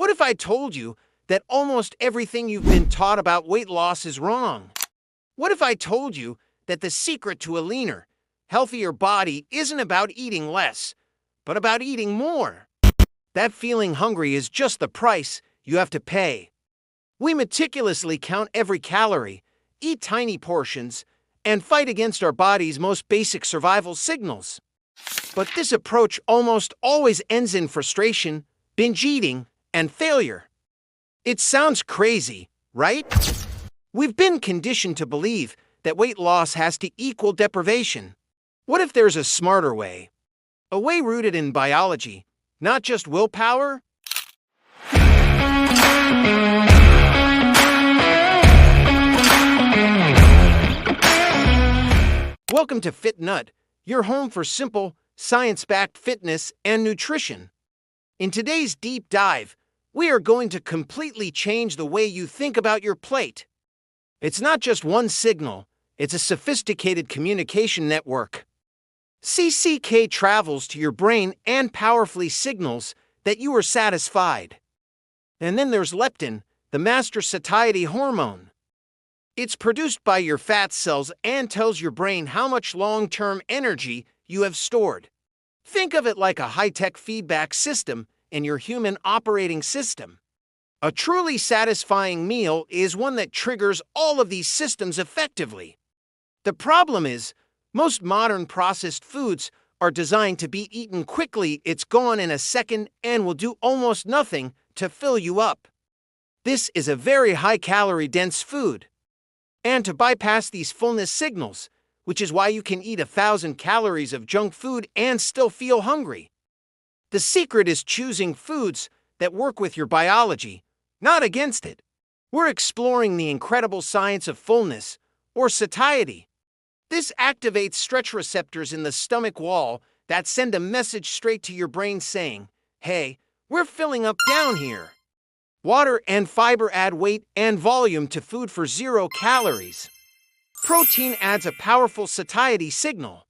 What if I told you that almost everything you've been taught about weight loss is wrong? What if I told you that the secret to a leaner, healthier body isn't about eating less, but about eating more? That feeling hungry is just the price you have to pay. We meticulously count every calorie, eat tiny portions, and fight against our body's most basic survival signals. But this approach almost always ends in frustration, binge eating, and failure. It sounds crazy, right? We've been conditioned to believe that weight loss has to equal deprivation. What if there's a smarter way? A way rooted in biology, not just willpower? Welcome to Fitnut, your home for simple, science-backed fitness and nutrition. In today's deep dive, we are going to completely change the way you think about your plate. It's not just one signal, it's a sophisticated communication network. CCK travels to your brain and powerfully signals that you are satisfied. And then there's leptin, the master satiety hormone. It's produced by your fat cells and tells your brain how much long-term energy you have stored. Think of it like a high-tech feedback system in your human operating system. A truly satisfying meal is one that triggers all of these systems effectively. The problem is, most modern processed foods are designed to be eaten quickly. It's gone in a second and will do almost nothing to fill you up. This is a very high-calorie dense food. And to bypass these fullness signals, which is why you can eat 1,000 calories of junk food and still feel hungry. The secret is choosing foods that work with your biology, not against it. We're exploring the incredible science of fullness, or satiety. This activates stretch receptors in the stomach wall that send a message straight to your brain saying, "Hey, we're filling up down here." Water and fiber add weight and volume to food for 0 calories. Protein adds a powerful satiety signal.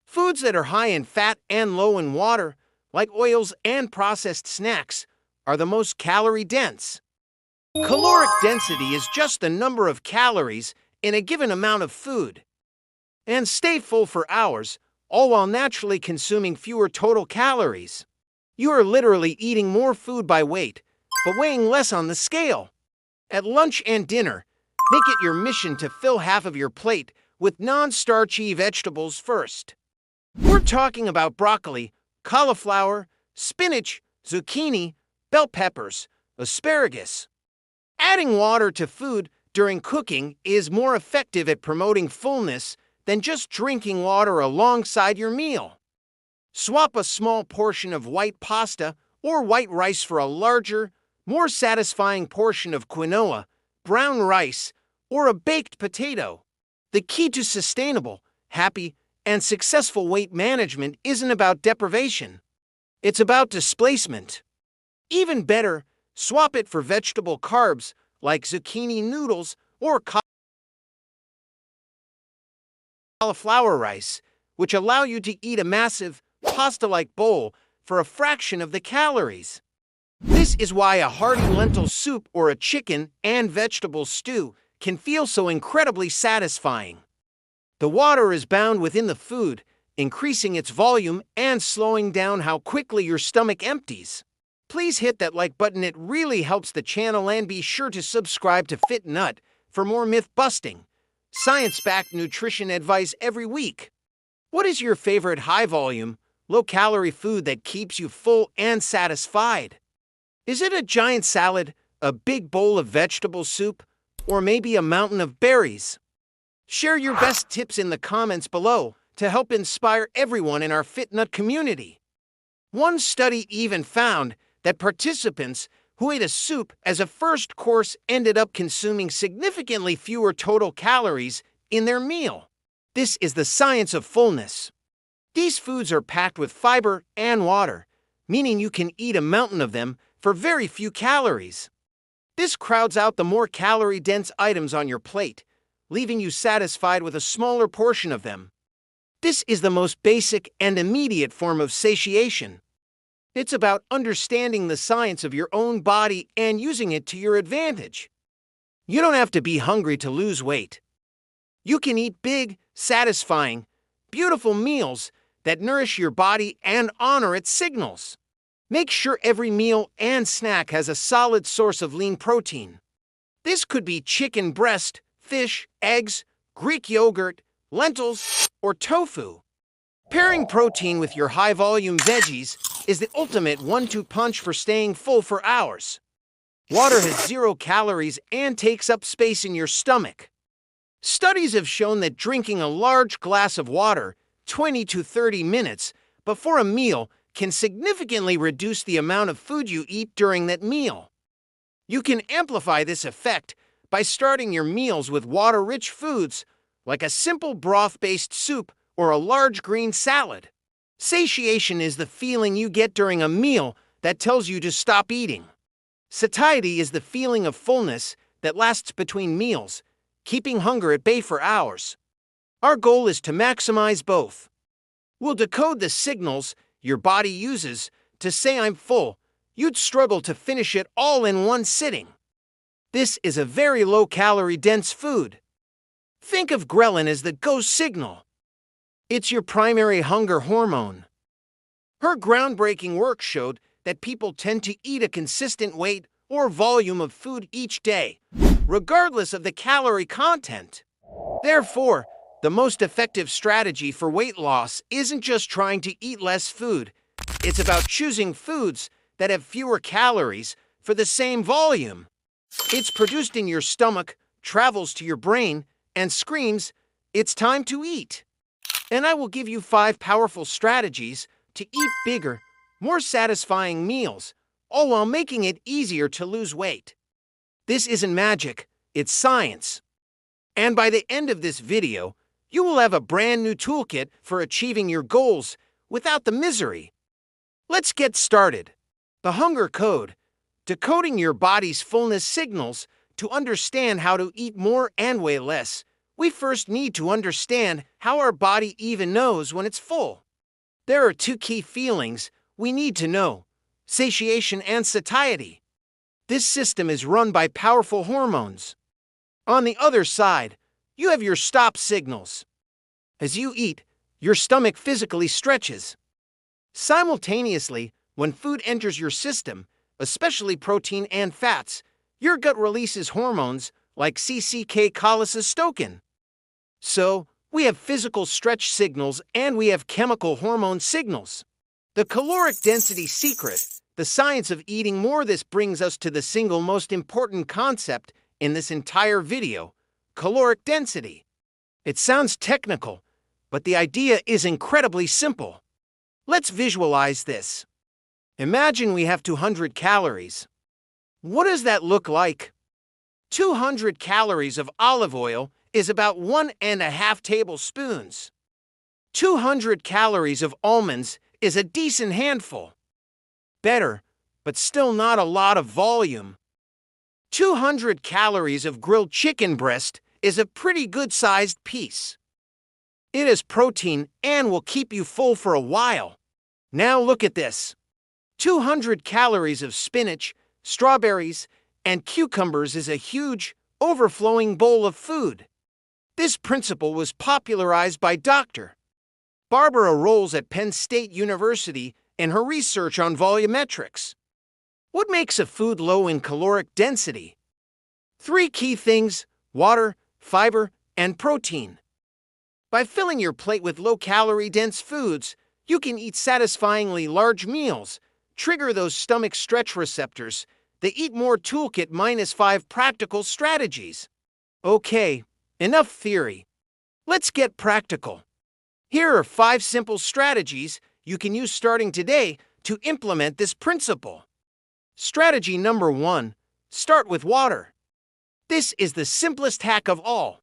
Foods that are high in fat and low in water, like oils and processed snacks, are the most calorie-dense. Caloric density is just the number of calories in a given amount of food. And stay full for hours, all while naturally consuming fewer total calories. You are literally eating more food by weight, but weighing less on the scale. At lunch and dinner, make it your mission to fill half of your plate with non-starchy vegetables first. We're talking about broccoli, cauliflower, spinach, zucchini, bell peppers, asparagus. Adding water to food during cooking is more effective at promoting fullness than just drinking water alongside your meal. Swap a small portion of white pasta or white rice for a larger, more satisfying portion of quinoa, brown rice, or a baked potato. The key to sustainable, happy, and successful weight management isn't about deprivation. It's about displacement. Even better, swap it for vegetable carbs like zucchini noodles or cauliflower rice, which allow you to eat a massive, pasta-like bowl for a fraction of the calories. This is why a hearty lentil soup or a chicken and vegetable stew can feel so incredibly satisfying. The water is bound within the food, increasing its volume and slowing down how quickly your stomach empties. Please hit that like button, it really helps the channel, and be sure to subscribe to Fitnut for more myth-busting, science-backed nutrition advice every week. What is your favorite high-volume, low-calorie food that keeps you full and satisfied? Is it a giant salad, a big bowl of vegetable soup, or maybe a mountain of berries? Share your best tips in the comments below to help inspire everyone in our Fitnut community. One study even found that participants who ate a soup as a first course ended up consuming significantly fewer total calories in their meal. This is the science of fullness. These foods are packed with fiber and water, meaning you can eat a mountain of them for very few calories. This crowds out the more calorie-dense items on your plate, leaving you satisfied with a smaller portion of them. This is the most basic and immediate form of satiation. It's about understanding the science of your own body and using it to your advantage. You don't have to be hungry to lose weight. You can eat big, satisfying, beautiful meals that nourish your body and honor its signals. Make sure every meal and snack has a solid source of lean protein. This could be chicken breast, fish, eggs, Greek yogurt, lentils, or tofu. Pairing protein with your high-volume veggies is the ultimate one-two punch for staying full for hours. Water has 0 calories and takes up space in your stomach. Studies have shown that drinking a large glass of water 20 to 30 minutes before a meal can significantly reduce the amount of food you eat during that meal. You can amplify this effect by starting your meals with water-rich foods like a simple broth-based soup or a large green salad. Satiation is the feeling you get during a meal that tells you to stop eating. Satiety is the feeling of fullness that lasts between meals, keeping hunger at bay for hours. Our goal is to maximize both. We'll decode the signals your body uses to say I'm full. You'd struggle to finish it all in one sitting. This is a very low-calorie dense food. Think of ghrelin as the go signal. It's your primary hunger hormone. Her groundbreaking work showed that people tend to eat a consistent weight or volume of food each day, regardless of the calorie content. Therefore, the most effective strategy for weight loss isn't just trying to eat less food. It's about choosing foods that have fewer calories for the same volume. It's produced in your stomach, travels to your brain, and screams, "It's time to eat." And I will give you 5 powerful strategies to eat bigger, more satisfying meals, all while making it easier to lose weight. This isn't magic, it's science. And by the end of this video, you will have a brand new toolkit for achieving your goals without the misery. Let's get started. The hunger code, decoding your body's fullness signals to understand how to eat more and weigh less. We first need to understand how our body even knows when it's full. There are 2 key feelings we need to know: satiation and satiety. This system is run by powerful hormones. On the other side, you have your stop signals. As you eat, your stomach physically stretches. Simultaneously, when food enters your system, especially protein and fats, your gut releases hormones like cholecystokin. So, we have physical stretch signals and we have chemical hormone signals. The caloric density secret, the science of eating more. This brings us to the single most important concept in this entire video: caloric density. It sounds technical, but the idea is incredibly simple. Let's visualize this. Imagine we have 200 calories. What does that look like? 200 calories of olive oil is about 1.5 tablespoons. 200 calories of almonds is a decent handful. Better, but still not a lot of volume. 200 calories of grilled chicken breast is a pretty good-sized piece. It is protein and will keep you full for a while. Now look at this. 200 calories of spinach, strawberries, and cucumbers is a huge, overflowing bowl of food. This principle was popularized by Dr. Barbara Rolls at Penn State University in her research on volumetrics. What makes a food low in caloric density? 3 key things: water, fiber, and protein. By filling your plate with low-calorie dense foods, you can eat satisfyingly large meals, trigger those stomach stretch receptors. The Eat More Toolkit -5 practical strategies. Okay, enough theory. Let's get practical. Here are 5 simple strategies you can use starting today to implement this principle. Strategy number 1, start with water. This is the simplest hack of all.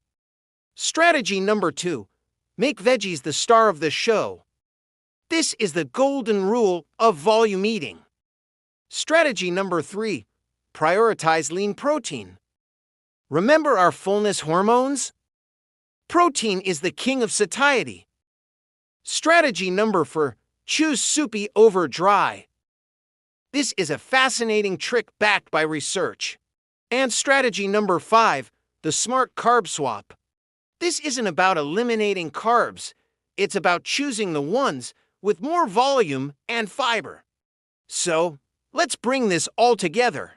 Strategy number 2, make veggies the star of the show. This is the golden rule of volume eating. Strategy number 3, prioritize lean protein. Remember our fullness hormones? Protein is the king of satiety. Strategy number 4, choose soupy over dry. This is a fascinating trick backed by research. And strategy number 5, the smart carb swap. This isn't about eliminating carbs. It's about choosing the ones with more volume and fiber. So, let's bring this all together.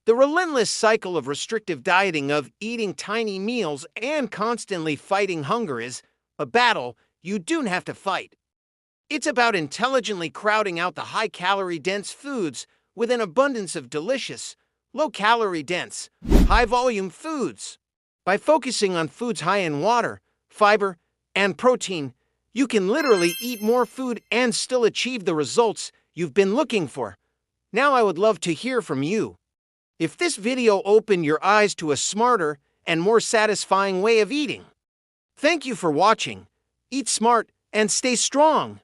The relentless cycle of restrictive dieting, of eating tiny meals and constantly fighting hunger, is a battle you don't have to fight. It's about intelligently crowding out the high-calorie dense foods with an abundance of delicious, low-calorie dense, high-volume foods. By focusing on foods high in water, fiber, and protein, you can literally eat more food and still achieve the results you've been looking for. Now I would love to hear from you. If this video opened your eyes to a smarter and more satisfying way of eating. Thank you for watching. Eat smart and stay strong.